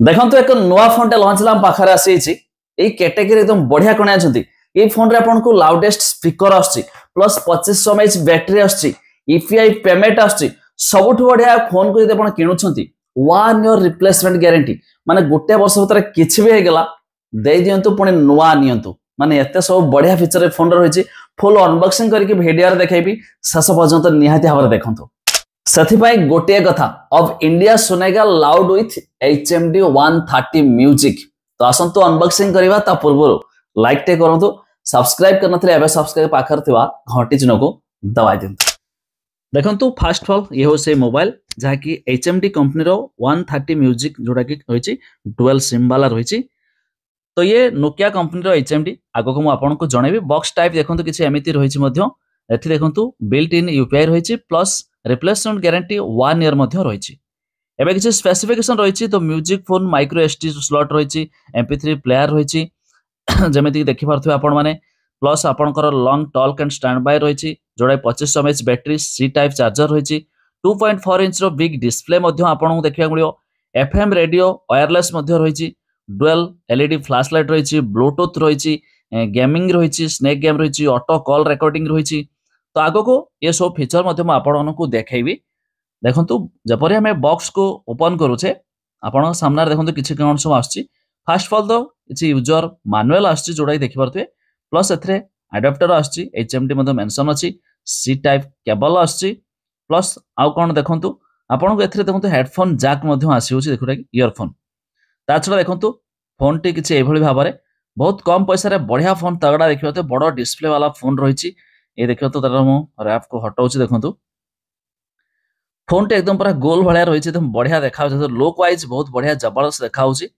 देखो एक नुआ फोन टे लॉन्च पाखे आसी कैटेगरी एकदम बढ़िया कण ये फोन रे आपन को लाउडेस्ट स्पीकर आछि प्लस 2500 mAh बैटरी आछि यूपीआई पेमेंट आछि सबुठ बढ़िया फोन को यदि आपन किनुछंती 1 ईयर रिप्लेसमेंट गारंटी माने गोटे वर्ष भीतर किछि भी हेगला दे दियंतु पुणी नुआ नियंतु माने एते सब बढ़िया फीचर फोन रही फुल अनबॉक्सिंग करके वीडियो रे देखाइबी शेष पर्यंत निहाती भाव देखंतु ସେଥିପାଇଁ ଗୋଟିଏ କଥା अब इंडिया सुनेगा लाउड विथ HMD 130 म्यूजिक तो आसंतु अनबॉक्सिंग करबा ता पूर्व लाइक टे करंतु सब्सक्राइब करनथले एबे सब्सक्राइब पाखर थिवा घंटी चिन्ह को दबाइ दियंतु देखंतु फर्स्ट ऑफ ऑल ये हो से मोबाइल जहा कि HMD कंपनी रो 130 म्यूजिक जोडा कि होइची डुअल सिम वाला रहिची तो ये नोकिया कंपनी रो HMD आगो को आपन को जणेबी बॉक्स टाइप देखंतु किछि एमिति रहिची मध्य एथि देखंतु बिल्ट इन यूपीआई रहिची प्लस रिप्लेसमेंट गारंटी 1 ईयर मध्य रहिची एबे किछि स्पेसिफिकेशन रहिची तो music phone micro SD slot रहिची MP3 प्लेयर रहिची जेमिति देखि पारथु आपण माने प्लस आपनकर long talk and standby रहिची जोडा 2500 mAh battery C type charger रहिची 2.4 इंच रो बिग डिस्प्ले मध्य आपन देखिया मिलियो FM रेडियो वायरलेस मध्य रहिची डुअल एलईडी फ्लैश लाइट रहिची ब्लूटूथ रहिची गेमिंग रहिची स्नेक गेम रहिची ऑटो कॉल रिकॉर्डिंग रहिची तो आगो को ये सब फीचर मध्य आपण को देखाइबी देखंतु जपरि हमें बॉक्स को ओपन करूछे आपण सामने देखंतु किछि कोन सब आछि फर्स्ट ऑफ ऑल तो किछि यूजर मैनुअल आछि जोडा देखि परथुए प्लस एथरे एडाप्टर आछि HMD मध्य मेंशन अछि सी टाइप केबल आछि प्लस आउ कोन देखंतु आपण को एथरे देखंतु हेडफोन जैक मध्य आसीउछि देखुरा कि ईयरफोन ता छडा देखंतु फोन टी किछि एभली भाबरे बहुत कम पैसा रे बढ़िया फोन तगड़ा देखियो तो बड़ डिस्प्ले वाला फोन रहिछि ये देखियो तो तार मु रैप को हटाउछि देखंतु फोन टे एकदम पूरा गोल भलिया रहिछि एकदम बढ़िया देखाउछि तो लुक वाइज बहुत बढ़िया जबरदस्त देखाउछि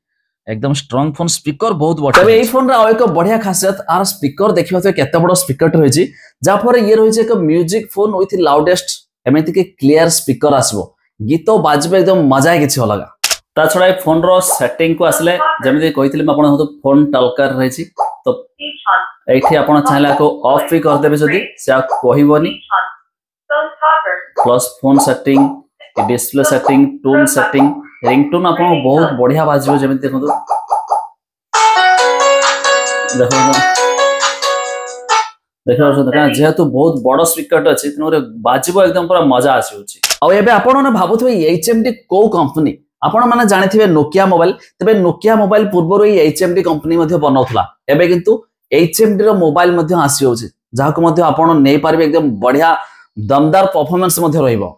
एकदम स्ट्रांग फोन स्पीकर बहुत बढ़िया तबे ए फोन रा एक बढ़िया खासियत आर स्पीकर देखियो तो केते बड़ स्पीकर रहिछि जा पर ये रहिछि एक म्यूजिक फोन विथ लाउडेस्ट एमिति के क्लियर स्पीकर आसबो गीत बाजबे एकदम मजा किछि अलगा ता छडा ए फोन रो सेटिंग को आसले जेमिति कहितले म आपण तो फोन टलकर रहिछि तो एठी आपण चाहला को ऑफ भी कर देबे जदी से कहबोनी plus phone setting display setting tone setting ringtone आपण बहुत बढ़िया बाजिबो जेमिति देखो देखो जेहेतु बहुत बड़ स्पीकर अछि तनोरे बाजिबो एकदम पूरा मजा आसीउछि आ एबे आपण ने भाबुथबे HMD को कंपनी आपण माने जानिथिबे नोकिया मोबाइल तबे नोकिया मोबाइल पूर्व रो HMD कंपनी मध्ये बनौथला एबे किंतु HMD रो मोबाइल मध्ये आसी होछि जाको मध्ये आपण नै पारबे एकदम बढ़िया दमदार परफॉर्मेंस मध्ये रहइबो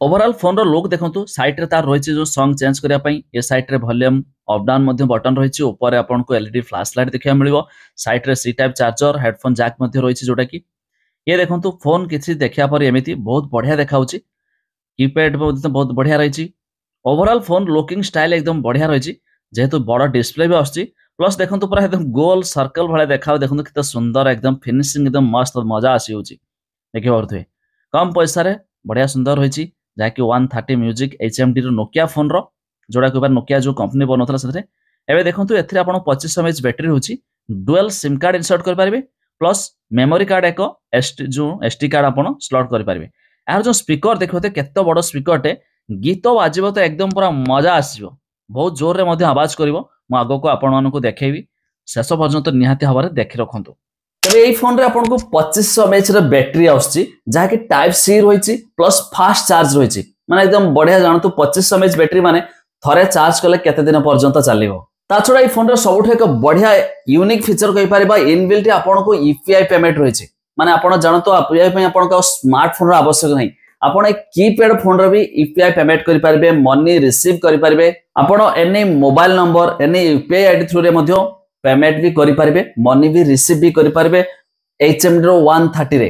ओवरऑल फोन रो लुक देखंतु साइड रे तार रहिछि जो सॉन्ग चेंज करिया पई ए साइड रे वॉल्यूम अप डाउन मध्ये बटन रहिछि ऊपर आपण को एलईडी फ्लैश लाइट देखिया मिलिबो साइड रे C type charger headphone jack मध्ये रहिछि जोटा कि ये देखंतु फोन किछि देखिया पर एमिति बहुत बढ़िया देखाउछि कीपैड बहुत बढ़िया रहिछि ओवरऑल फोन लुकिंग स्टाइल एकदम बढ़िया रहिछि जेहेतु बड़ डिस्प्ले भी आछि प्लस देखंतु पूरा एकदम गोल सर्कल भले देखाउ देखंतु किते सुंदर एकदम फिनिशिंग एकदम मस्त मजा आसी होछि देखि परथुए कम पैसा रे बढ़िया सुंदर होइछि जाकि 130 म्यूजिक HMD रो नोकिया फोन रो जोडा को बार नोकिया जो कंपनी बनोथला सेथे एबे देखंतु एथरे आपण 2500 mAh बैटरी होछि डुअल सिम कार्ड इंसर्ट कर पारबे प्लस मेमोरी कार्ड एको SD कार्ड आपण स्लॉट कर पारबे यार जो स्पीकर देखोते केते बड़ स्पीकर टे गीत बाजिबो तो एकदम पूरा मजा आसीबो बहुत जोर रे मध्ये आवाज करिवो मु आगो को आपण मानको देखेबी शेष पर्यंत निहाती हबारे देखि रखंतु तबे एई फोन रे आपण को 2500 mAh रे बैटरी आउछि जा कि टाइप सी रहिछि प्लस फास्ट चार्ज रहिछि माने एकदम बढ़िया जानतु 2500 mAh बैटरी माने थरे चार्ज करले केते दिन पर्यंत चलिबो ता छडा एई फोन रे सबुठ एक बढ़िया यूनिक फीचर कहि परिबा इनबिल्ट आपण को यूपीआई पेमेंट रहिछि माने आपण जानतु यूपीआई पे आपण को स्मार्टफोन रो आवश्यक नहीं आपण एक कीपैड फोन रे भी यूपीआई पेमेंट करि पारबे मनी रिसीव करि पारबे आपण any mobile number any UPI ID through रे मध्ये पेमेंट भी करि पारबे मनी भी रिसीव भी करि पारबे HMD रो 130 रे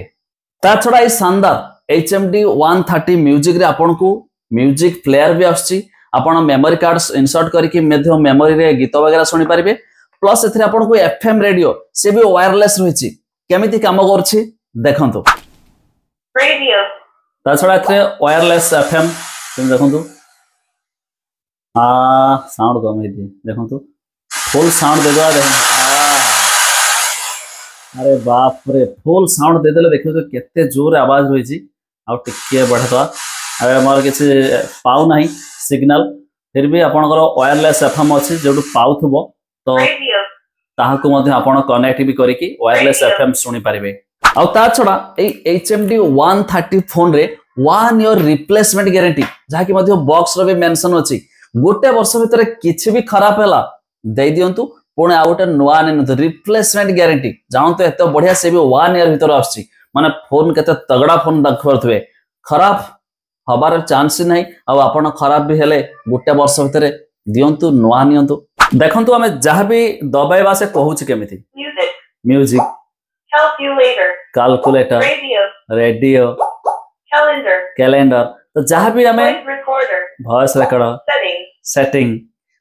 ता छडा ए शानदार HMD 130 म्यूजिक रे आपण को म्यूजिक प्लेयर भी आछि आपण मेमोरी कार्ड्स इंसर्ट करके मध्ये मेमोरी रे गीत वगैरह सुनि पारबे प्लस एथरे आपण को FM रेडियो से भी वायरलेस रहिछि केमिति काम करछि देखंतु रेडियो ता छडा एथरे वायरलेस FM तुम देखंतु साउंड कम है देखंतु फुल साउंड दे दो अरे बाप रे फुल साउंड दे देले देखियो तो केते जोर आवाज रही छी आ टिके बढ़तवा अरे हमर किछ पाउ नाही सिग्नल फिर भी आपनकर वायरलेस एफएम अछि जेडु पाउथबो तो Radio. ताहाकु मध्ये आपण कनेक्ट भी करिकी वायरलेस एफएम सुनी पारिबे। आ ता छडा ए HMD 130 फोन रे 1 इयर रिप्लेसमेंट गारंटी जहा कि मध्ये बॉक्स रो भी मेंशन अछि गोटे वर्ष भीतर किछि भी खराब हैला दे दियंतु पुणे आ गोटे नुआ नेनतु रिप्लेसमेंट गारंटी जानतो एते बढ़िया से भी 1 इयर भीतर आछि माने फोन केते तगड़ा फोन रखबरथबे खराब हबार चांस नहीं आ आपण खराब भी हेले गोटे वर्ष भीतर दियंतु नुआ नियंतु देखंतु हमें जहाँ भी दबाइबा से कहूछि केमिति Music. Music Calculator. Calculator Radio. Radio Calendar. Calendar तो जहाँ भी हमें Voice recorder. Voice recorder Settings. Setting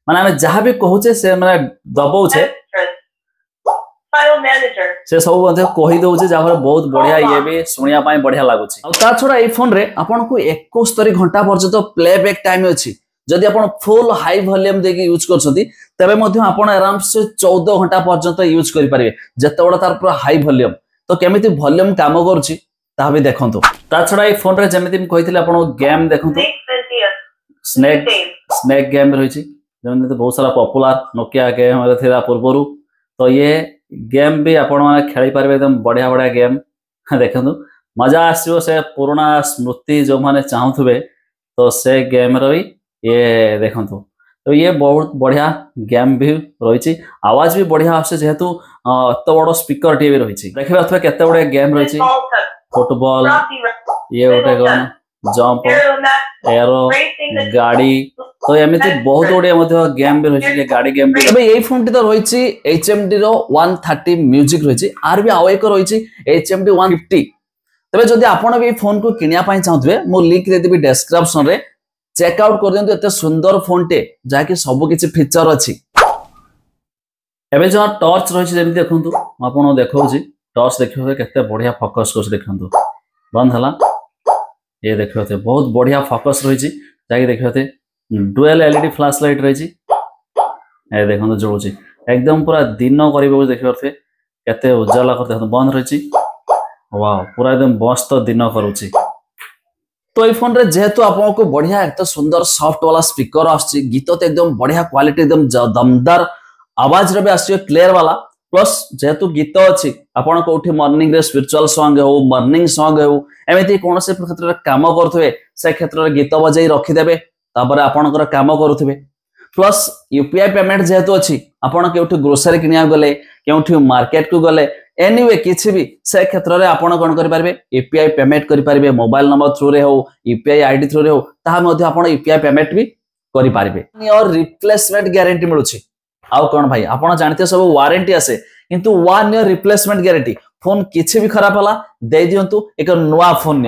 माने हमें जहाँ भी कहूचे से माने दबाउछे Extras. File manager. से सब मध्ये कहि दउछे जाहर बहुत बढ़िया ये भी सुनिया पाए बढ़िया लागुछि आ ता छोडा ए फोन रे आपन को 71 घंटा पर्यंत प्लेबैक टाइम अछि जदि आपन फुल हाई वॉल्यूम देके यूज करछथि तबे मध्ये आपन आराम से 14 घंटा पर्यंत यूज करि परिबे जते बडा तार पूरा हाई वॉल्यूम तो केमिति वॉल्यूम काम करूछि ता भी देखंतु ता छोडा ए फोन रे जेमिति हम कहिथिले आपन गेम देखंतु Snake Sentia. Snake Game. Snake game रहिछि जेमिति बहुत सारा पॉपुलर नोकिया गेम रे थिला पूर्वरु तो ये गेम भी आपण माने खेली पारबे एकदम बढ़िया बढ़िया गेम देखंतु मजा आसियो से पुराना स्मृति जो माने चाहुथबे तो से गेम रही ये देखंतु तो ये बहुत बढ़िया गेम भी रही आवाज भी बढ़िया आसे जेहेतु एत बड़ स्पीकर टी भी रही देखिबा अथवा केते बड़े गेम रही Ball Cup. Football Rocky Run. ये गोटे कौन jump Aeronaut. Arrow Racing the गाड़ी तो एमिति बहुत गुड़िया मध्ये गेम भी रही गाड़ी गेम भी तबे एई फोन टी तो रही HMD रो 130 म्यूजिक रही आर भी आउ एक रही HMD 150 तबे जदि आपण भी फोन को किनिया पाई चाहथबे मो लिंक दे देबी डिस्क्रिप्शन रे चेक आउट कर दियंतु एते सुंदर फोन टे जाकी सब किछि फीचर अछि एबे जो टॉर्च रही जेमि देखंतु आपण देखौछि टॉर्च देखियो केते बढ़िया फोकस कर देखंतु बंद हला ये देखियो बहुत बढ़िया फोकस रही जाकी देखियो डुअल एलईडी फ्लैश लाइट रही ए देखंतु जळुछि एकदम पूरा दिन करबो देखियो केते उजाला कर देखंतु बंद रही वाओ पूरा एकदम मस्त दिन करूछि तो ये फोन रे जेहेतु आपको बढ़िया एक तो सुंदर सॉफ्ट वाला स्पीकर आछि गीत तो एकदम बढ़िया क्वालिटी एकदम दमदार आवाज रे भी आछि क्लियर वाला प्लस जेहेतु गीत अछि आपण कोठी मॉर्निंग रे स्पिरिचुअल सॉन्ग हो मॉर्निंग सॉन्ग हो एमिति कोनसे क्षेत्र रे काम करथबे से क्षेत्र रे गीत बजाई रखि देबे तापर आपणकर काम करूथबे प्लस यूपीआई पेमेंट जेहेतु अछि आपण केउठी ग्रोसरी किनिया गले केउठी मार्केट को गले एनीवे किछि भी से क्षेत्र रे आपण कोन करि पारबे यूपीआई पेमेंट करि पारबे मोबाइल नंबर थ्रू रे हो यूपीआई आईडी थ्रू रे हो ता मध्ये आपण यूपीआई पेमेंट भी करि पारबे और रिप्लेसमेंट गारंटी मिलुछि आउ कोन भाई आपण जानते सब वारंटी आसे किंतु 1 ईयर रिप्लेसमेंट गारंटी फोन किछि भी खराब हला दे दियंतु एक नवा फोन